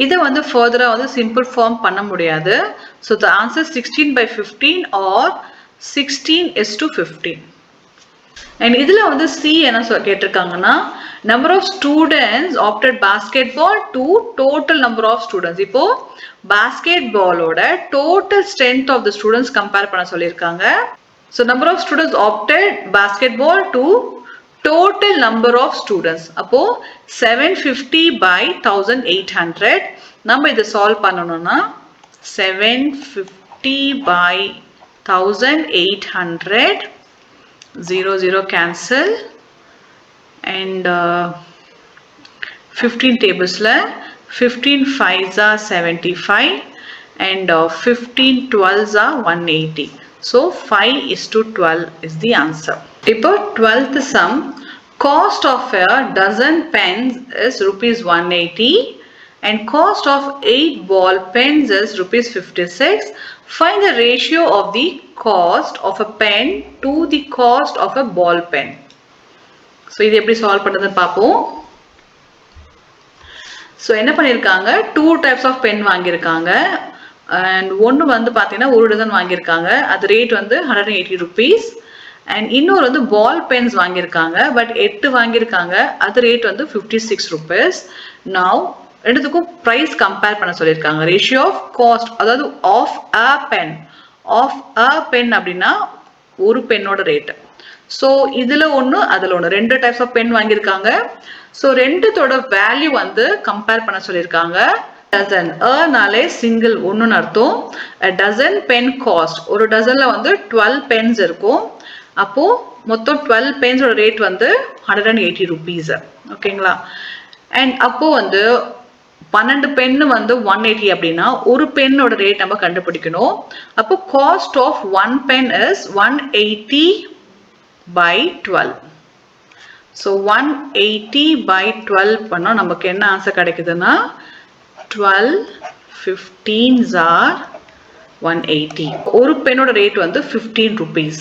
இதை வந்து ஃபர்தராக வந்து சிம்பிள் ஃபார்ம் பண்ண முடியாது. So the answer 16 by 15 or 16:15. And இதில் வந்து சி என்ன கேட்டிருக்காங்கன்னா number of students opted basketball to total number of students. இப்போ பாஸ்கெட்பாலோட total strength of the students compare பண்ண சொல்லியிருக்காங்க. So number of students opted basketball to total number of students. அப்போ 750 by 1800. நம்ம இதை சால்வ் பண்ணணும்னா 750 by 1800, 00 cancel. And 15 tablesல 15 5s are 75 and 15 12s are 180. So 5:12 is the answer. இப்போ 12th sum, Cost of a dozen pens is rupees 180 and cost of 8 ball pens is rupees 56. Find the ratio of the cost of a pen to the cost of a ball pen. So இது எப்படி solve பண்றதுன்னு பாப்போம். So என்ன பண்ணிருக்காங்க, 2 types of pen வாங்கியிருக்காங்க. And ஒன்னு வந்து பாத்தீங்கன்னா ஒரு டசன் வாங்கியிருக்காங்க. அது ரேட் வந்து 180 rupees. And இன்னொரு வந்து ball pens வாங்கியிருக்காங்க. பட் 8 வாங்கியிருக்காங்க. அது ரேட் வந்து 56 rupees. Now ரெண்டுத்துக்கும் price compare பண்ண சொல்லியிருக்காங்க. Ratio of cost, அதாவது of a pen. Of a pen அப்படின்னா ஒரு பென்னோட ரேட். ஸோ இதுல ஒன்று அதுல ஒன்று, ரெண்டு டைப்ஸ் ஆஃப் பென் வாங்கியிருக்காங்க. ஸோ ரெண்டுத்தோட வேல்யூ வந்து கம்பேர் பண்ண சொல்லியிருக்காங்க. டசன் நாலே சிங்கிள் ஒன்றுன்னு அர்த்தம். டசன் பென் காஸ்ட், ஒரு டசன்ல வந்து 12 பென்ஸ் இருக்கும். அப்போ மொத்தம் 12 பென்ஸோட ரேட் வந்து 180 rupees. ஓகேங்களா? அண்ட் அப்போ வந்து 12 பென்னு வந்து 180 அப்படின்னா ஒரு பென்னோட ரேட் நம்ம கண்டுபிடிக்கணும். அப்போ cost of 1 pen is 180 by 12. So 180 by 12 பண்ணா நமக்கு என்ன ஆன்சர் கிடைக்குதுன்னா 12 15s are 180. ஒரு பென்னோட ரேட் வந்து 15 rupees.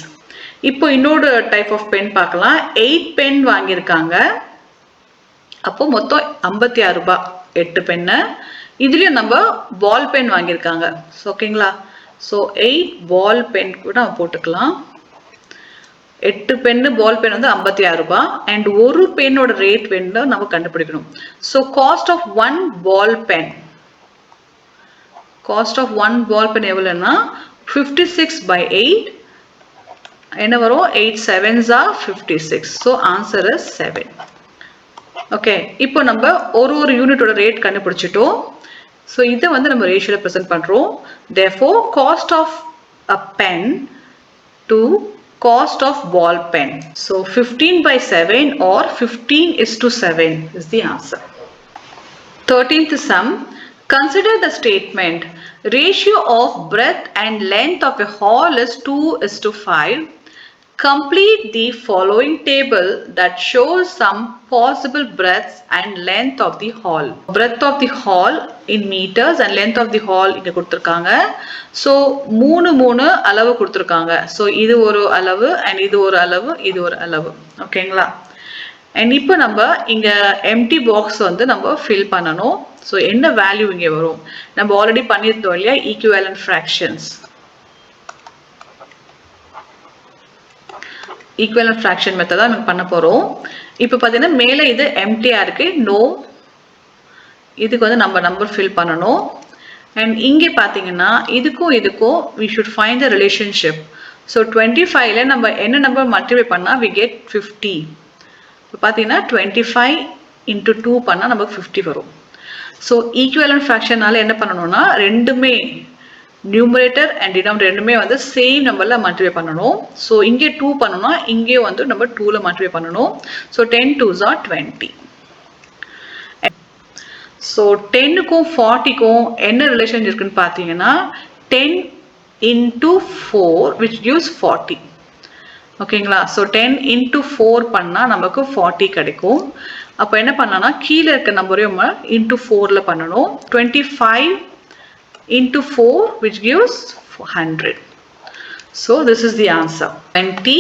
இப்போ இன்னொரு டைப் ஆஃப் பென் பார்க்கலாம். 8 பென் வாங்கியிருக்காங்க. அப்போ மொத்தம் 56 ரூபாய் 8 பென்னு. இதுலயும் நம்ம பால் பென் வாங்கியிருக்காங்க. ஓகேங்களா? ஸோ 8 பால் பென் கூட நம்ம போட்டுக்கலாம். 8 பென்னு பால் பென் வந்து 56 ரூபாய். அண்ட் ஒரு பென்னோட ரேட் வந்து நம்ம கண்டுபிடிக்கணும். So cost of 1 ball pen, cost of 1 ball pen எவ்வளோன்னா 56 by 8 என்ன வரும்? 8 7s are 56. So answer is 7. Okay, இப்போ நம்ம ஒரு யூனிட்டோட ரேட் கண்டுபிடிச்சிட்டோம். ஸோ இதை வந்து நம்ம ரேஷியோல ப்ரெசென்ட் பண்றோம். Therefore cost of a pen to cost of ball pen. So 15 by 7 or 15:7 is the answer. 13th sum. Consider the statement ratio of breadth and length of a hall is 2:5. Complete the following table that shows some possible breadths and length of the hall. Breadth of the hall in meters and length of the hall இங்க கொடுத்திருக்காங்க. So மூணு அளவு கொடுத்திருக்காங்க. So இது ஒரு அளவு and இது ஒரு அளவு, இது ஒரு அளவு. ஓகேங்களா? and இப்போ நம்ம இங்க empty box வந்து நம்ம fill பண்ணணும். So என்ன வேல்யூ இங்க வரும்? நம்ம ஆல்ரெடி பண்ணியிருந்தோம் இல்லையா, equivalent fractions. Equivalent fraction method தான் நம்ம பண்ண போறோம். இப்போ பார்த்தீங்கன்னா மேலே இது எம்டியா இருக்கு, நோ. இதுக்கு வந்து நம்ம நம்பர் ஃபில் பண்ணணும். அண்ட் இங்கே பார்த்தீங்கன்னா இதுக்கும் இதுக்கும் we should find the relationship. So 25ல நம்ம என்ன நம்பர் மல்டிப்ளை பண்ணால் we get 50. இப்போ பார்த்தீங்கன்னா 25 into 2 பண்ணால் நமக்கு 50 வரும். ஸோ ஈக்குவலன்ட் ஃப்ராக்ஷனால என்ன பண்ணணும்னா ரெண்டுமே நியூமரேட்டர் அண்ட் டினாமினேட்டர் ரெண்டுமே வந்து சேம் நம்பர்ல மல்டிப்ளை பண்ணணும். ஸோ இங்கே 2 பண்ணணும்னா இங்கே வந்து நம்ம 2ல மல்டிப்ளை பண்ணணும். So 10 2s are 20. ஸோ 10க்கும் 40க்கும் என்ன ரிலேஷன் இருக்குன்னு பார்த்தீங்கன்னா 10 into 4 which gives 40. ஓகேங்களா? ஸோ 10 into 4 பண்ணால் நமக்கு 40 கிடைக்கும். அப்போ என்ன பண்ணலாம்னா கீழே இருக்க நம்பரையும் into 4ல பண்ணணும். 25 into 4 which gives 100. So this is the answer. 20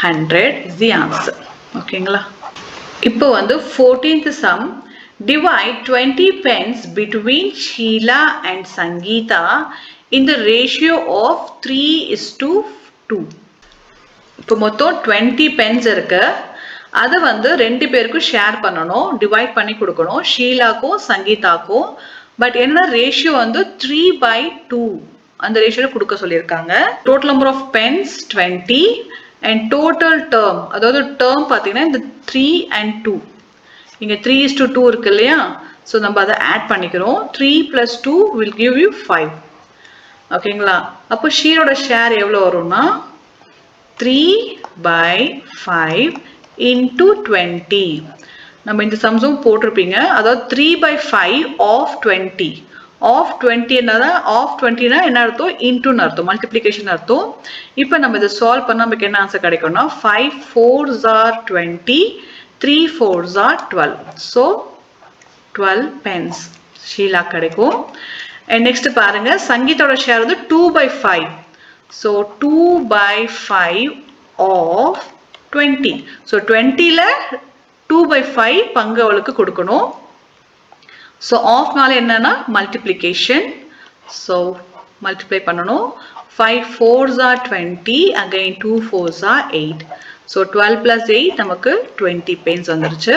100 is the answer. ஓகேங்களா? இப்போ வந்து 14th sum. Divide 20 pens between Sheila and Sangeeta in the ratio of 3:2. இப்போ மொத்தம் 20 pens இருக்கு. அதை வந்து ரெண்டு பேருக்கும் ஷேர் பண்ணணும், டிவைட் பண்ணி கொடுக்கணும், ஷீலாக்கும் சங்கீதாக்கும். பட் என்ன ரேஷியோ வந்து 3/2 அந்த ரேஷியோல கொடுக்க சொல்லியிருக்காங்க. Total number of pens 20 and total term, அதாவது டேர்ம் பார்த்தீங்கன்னா இந்த 3 and 2, இங்கே 3:2 இருக்கு இல்லையா? ஸோ நம்ம அதை ஆட் பண்ணிக்கிறோம். 3 + 2 will give you 5. ஓகேங்களா? அப்போ ஷீலோட ஷேர் எவ்வளோ வரும்னா 3/5 into 20. நம்ம இந்த சம்ஸும் போட்டிருப்பீங்க. அதாவது 3/5 of 20. ஆஃப் 20 என்னதான், ஆஃப் 20னா என்ன அர்த்தம்? இன்டூன்னு அர்த்தம், மல்டிப்ளிகேஷன் அர்த்தம். இப்போ நம்ம இதை சால்வ் பண்ணால் நமக்கு என்ன ஆன்சர் கிடைக்கும்னா 5 4s are 20 3 4s are 12. So 12 pence Sheila கிடைக்கும். And next பாருங்க சங்கீதோட ஷேர் வந்து 2/5. So 2/5 of 20. So 20ல 2/5 பங்கு அவளுக்கு கொடுக்கணும். So ஆஃப்னால என்னன்னா மல்டிப்ளிகேஷன். So multiply பண்ணணும். 5 4s are 20. Again 2 4s are 8. So 12 plus 8 நமக்கு 20 pence வந்துருச்சு.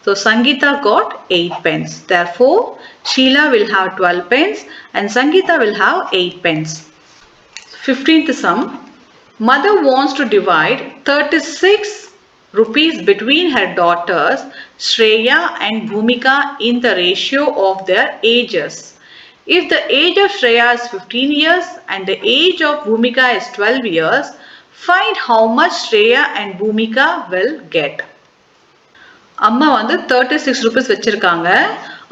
So Sangeeta got 8 pence. Therefore, Sheila will have 12 pence and Sangeeta will have 8 pence. 15th sum. Mother wants to divide 36 rupees between her daughters Shreya and Bhumika in the ratio of their ages. If the age of Shreya is 15 years and the age of Bhumika is 12 years, find how much Shreya and Bhumika will get. அம்மா வந்து 36 rupees வச்சிருக்காங்க.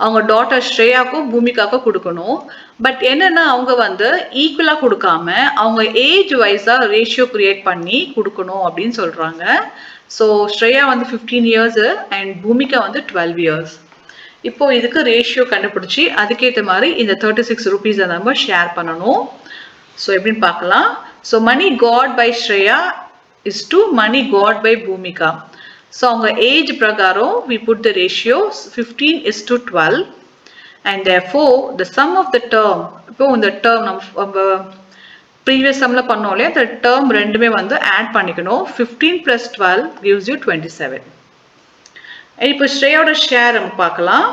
அவங்க daughter ஸ்ரேயாக்கும் பூமிகாக்கும் கொடுக்கணும். But என்னன்னா அவங்க வந்து ஈக்குவலா கொடுக்காம அவங்க ஏஜ் வைஸா ரேஷியோ கிரியேட் பண்ணி கொடுக்கணும் அப்படின்னு சொல்றாங்க. ஸோ ஸ்ரேயா வந்து 15 இயர்ஸ் அண்ட் பூமிகா வந்து 12 இயர்ஸ். இப்போ இதுக்கு ரேஷியோ கண்டுபிடிச்சி அதுக்கேற்ற மாதிரி இந்த 36 ருபீஸை நம்ம ஷேர் பண்ணணும். ஸோ எப்படின்னு பார்க்கலாம். So money got by Shreya is to money got by Bhumika. So அவங்க ஏஜ் பிரகாரம் we put the ratio 15:12 and therefore the sum of the term. இப்போ இந்த term நம்ம previous sumல பண்ணோம் இல்லையா, அந்த term ரெண்டுமே வந்து ஆட் பண்ணிக்கணும். 15 plus 12 gives you 27. இப்போ ஸ்ரேயோட ஷேர் நம்ம பார்க்கலாம்.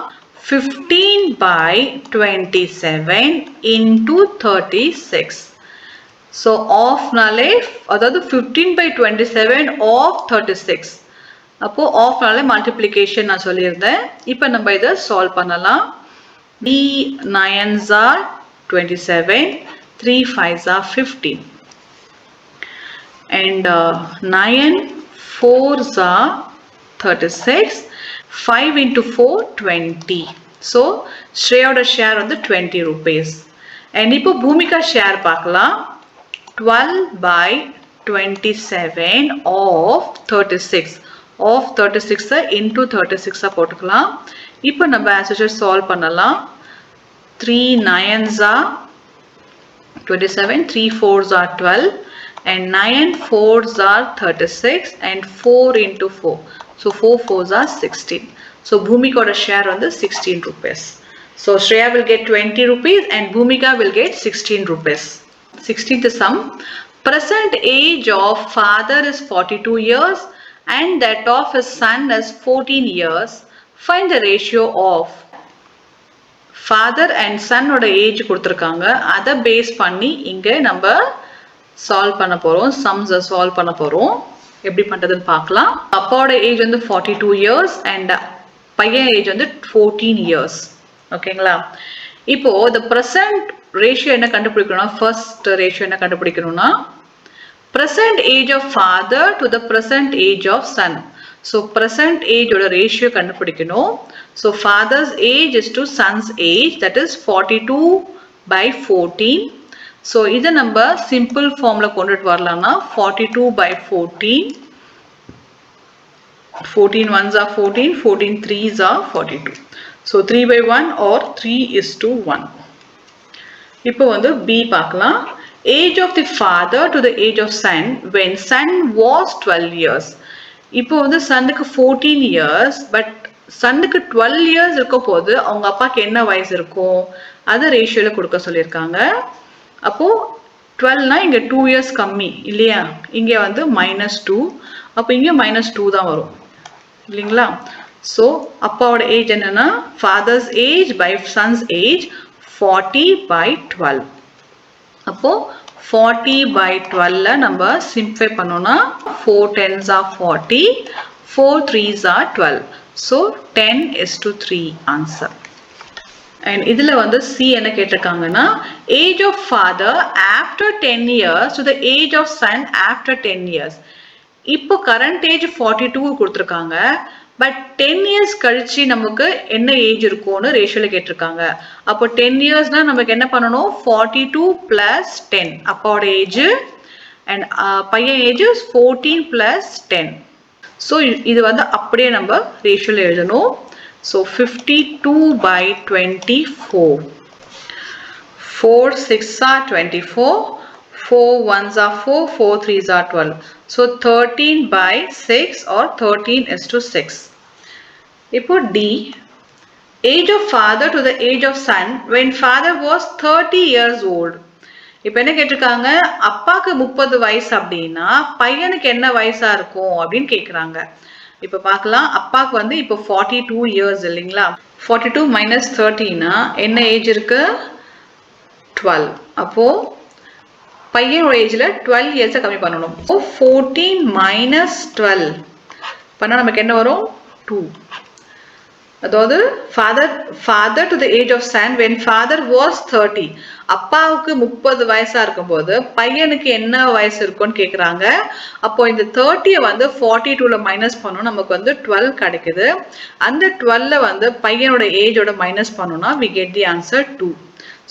15/27 into 36. So ஆஃப்னாலே அதாவது 15/27 of 36. அப்போ ஆஃப்னால மல்டிப்ளிகேஷன் நான் சொல்லியிருந்தேன். இப்போ நம்ம இதை சால்வ் பண்ணலாம். 3 9s are 27, 3 5s are 15 and 9 4s are 36, 5 into 4 20. So ஸ்ரேயோட share வந்து 20 rupees. and இப்போ பூமிகா ஷேர் பார்க்கலாம். 12/27 of 36 of 36 into 36 போட்டுக்கலாம். இப்போ நம்ம as usual சால்வ் பண்ணலாம். 3 9s are 27, 3 4s are 12 and 9 4s are 36 and 4 into 4. So 4 4s are 16. So பூமிகாவோட share வந்து 16 rupees. So Shreya will get 20 rupees and Bhumika will get 16 rupees. 16th sum. Present age of father is 42 years and that of his son is 14 years. Find the ratio of father and son ஓட age கொடுத்திருக்காங்க. அதை base பண்ணி இங்க நம்ம solve பண்ண போறோம். சம்ஸை solve பண்ண போறோம். எப்படி பண்றதுன்னு பார்க்கலாம். அப்பாவோட ஏஜ் வந்து 42 இயர்ஸ் அண்ட் பையன் ஏஜ் வந்து 14 இயர்ஸ். ஓகேங்களா? இப்போ the present ratio என்ன கண்டுபிடிக்கணும்னா, ஃபர்ஸ்ட் ரேஷியோ என்ன கண்டுபிடிக்கணும்னா present age of father to the present age of son. So present age ஓட ரேஷியோ கண்டுபிடிக்கணும். So father's age is to son's age, that is 42/14. So இதை நம்ம சிம்பிள் ஃபார்ம்ல கொண்டுட்டு வரலாம்னா 42/14. 14 1s are 14, 14 3s are 42. So 3/1 or 3:1. இப்போ வந்து B பார்க்கலாம். Age of the father to the age of son when son was 12 years. இப்போ வந்து சன்னுக்கு 14 years but சன்னுக்கு 12 years இருக்க போது அவங்க அப்பாக்கு என்ன வயசு இருக்கும் அதை ரேஷியோல கொடுக்க சொல்லியிருக்காங்க. அப்போ 12னா இங்க 2 years கம்மி இல்லையா, இங்க வந்து -2, அப்போ இங்க -2 தான் வரும் இல்லைங்களா. ஸோ அப்பாவோட ஏஜ் என்னன்னா father's age by son's age 40/12. அப்போ 40/12 நம்ம சிம்பிளை பண்ணோம்னா 4 10s are 40, 4 3s are 12. So 10:3 answer. And இதுல வந்து C என்ன கேட்டிருக்காங்கன்னா age of father after 10 years to the age of son after 10 years. இப்போ current age 42 கொடுத்திருக்காங்க. பட் 10 years கழிச்சு நமக்கு என்ன ஏஜ் இருக்கும்னு ரேஷியோல கேட்டிருக்காங்க. அப்போ 10 yearsனா நமக்கு என்ன பண்ணணும், 42 plus 10 அப்பாவோட ஏஜ் அண்ட் பையன் ஏஜ் 14 plus 10. ஸோ இது வந்து அப்படியே நம்ம ரேஷியோவில் எழுதணும். So 52/24. 4 6 are 24, 4 1s are 4, 4 3s are 12. So 13/6 or 13:6. இப்போ D, age of father to the age of son when father was 30 years old. இப்போ என்ன கேட்டிருக்காங்க, அப்பாக்கு 30 வயசு அப்படின்னா பையனுக்கு என்ன வயசா இருக்கும் அப்படின்னு கேட்குறாங்க. இப்போ பார்க்கலாம், அப்பாவுக்கு வந்து இப்போ 42 இயர்ஸ் இல்லைங்களா. 42 minus 30னா என்ன ஏஜ் இருக்கு, 12. அப்போ பையனோட ஏஜ்ல 12 இயர்ஸை கம்மி பண்ணணும். 14 minus 12 பண்ணா நமக்கு என்ன வரும், 2. அதாவது father to the age of son when father was 30. அப்பாவுக்கு 30 வயசா இருக்கும்போது பையனுக்கு என்ன வயசு இருக்கும்னு கேக்குறாங்க. அப்போ இந்த 30 வந்து 42ல மைனஸ் பண்ணோம், நமக்கு வந்து 12 கிடைக்குது. அந்த 12 வந்து பையனோட ஏஜோட மைனஸ் பண்ணோம்னா we get the answer 2.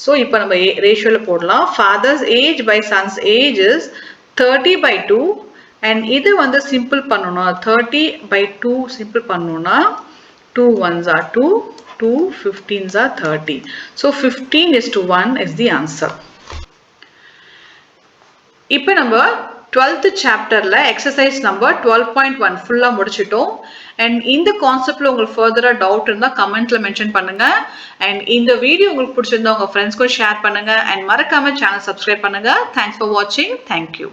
So இப்போ நம்ம ரேஷியோல போடலாம். Father's age by son's age is 30/2 and இது வந்து சிம்பிள் பண்ணணும். 30/2 சிம்பிள் பண்ணணும்னா 2 1s are 2, 2 15s are 30. So 15:1 is the answer. இப்போ நம்ம 12th சாப்டர்ல எக்ஸசைஸ் நம்பர் 12.1 ஃபுல்லா முடிச்சிட்டோம். அண்ட் இந்த கான்செப்ட்ல உங்களுக்கு ஃபர்தரா டவுட் இருந்தா கமெண்ட்ல மென்ஷன் பண்ணுங்க. அண்ட் இந்த வீடியோ உங்களுக்கு பிடிச்சிருந்தா உங்க ஃப்ரெண்ட்ஸ்க்கும் ஷேர் பண்ணுங்க. அண்ட் மறக்காம சேனல் சப்ஸ்கிரைப் பண்ணுங்க. தேங்க்ஸ் ஃபார் வாட்சிங். தேங்க்யூ.